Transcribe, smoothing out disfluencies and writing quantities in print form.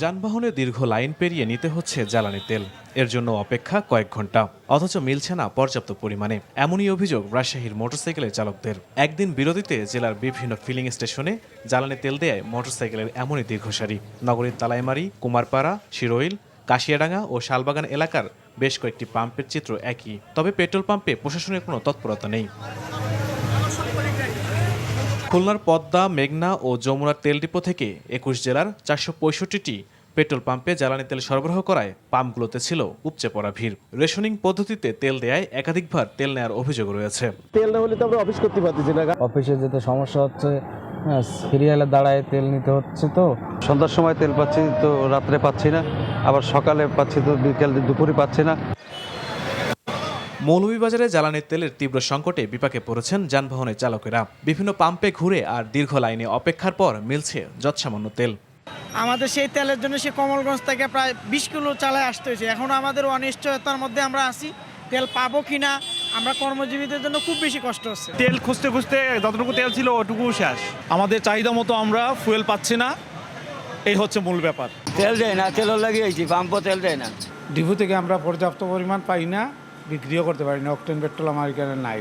যানবাহনে দীর্ঘ লাইন পেরিয়ে নিতে হচ্ছে জ্বালানি তেল। এর জন্য অপেক্ষা কয়েক ঘন্টা, অথচ মিলছে না পর্যাপ্ত পরিমাণে। এমনই অভিযোগ রাজশাহীর মোটরসাইকেলের চালকদের। একদিন বিরতিতে জেলার বিভিন্ন ফিলিং স্টেশনে জ্বালানি তেল দেয় মোটরসাইকেলের এমনই দীর্ঘ সারি। নগরীর তালাইমারি, কুমারপাড়া, শিরোইল, কাশিয়াডাঙ্গা ও শালবাগান এলাকার বেশ কয়েকটি পাম্পের চিত্র একই। তবে পেট্রোল পাম্পে প্রশাসনের কোনো তৎপরতা নেই। খুলনার পদ্মা, মেঘনা ও যমুনার তেল ডিপো থেকে ২১ জেলার ৪৬৫টি পেট্রোল পাম্পে জ্বালানি তেল সরবরাহ করায় পাম্পগুলোতে ছিল উপচে পড়া ভিড়। রেশনিং পদ্ধতিতে তেল দেয়ায় একাধিকবার তেল নেওয়ার অভিযোগ রয়েছে। তেল না হলে তো আমরা অফিস করতে পারতেছি না। অফিসে যেতে সমস্যা হচ্ছে, সিরিয়ালে দাঁড়ায় তেল নিতে হচ্ছে। তো সন্ধ্যার সময় তেল পাচ্ছি, তো রাত্রে পাচ্ছি না, আবার সকালে পাচ্ছি, তো বিকেল দুপুরে পাচ্ছি না। মৌলভীবাজারে জ্বালানির তেলের তীব্র সংকটে বিপাকে পড়েছেন যানবাহনের চালকেরা। বিভিন্ন পাম্পে ঘুরে আর দীর্ঘ লাইনে অপেক্ষার পর মিলছে যৎসামান্য তেল। আমাদের সেই তেলের জন্য সে কমলগঞ্জ থেকে প্রায় ২০ কিলো চালায় আসতে হয়েছে। এখন আমাদের অনিশ্চয়তার মধ্যে আমরা আছি, তেল পাবো কিনা। আমরা কর্মজীবীদের জন্য খুব বেশি কষ্ট হচ্ছে। তেল খুঁজতে খুঁজতে যতটুকু তেল ছিল ওটুকু শেষ। আমাদের চাহিদা মতো আমরা ফুয়েল পাচ্ছি না, এই হচ্ছে মূল ব্যাপার। তেল দেয় না, তেল লাগিয়েছি, পাম্পও তেল দেয় না। ডিপো থেকে আমরা পর্যাপ্ত পরিমাণ পাই না, বিক্রিও করতে পারি না। অকটেন পেট্রোল আমার এখানে নাই।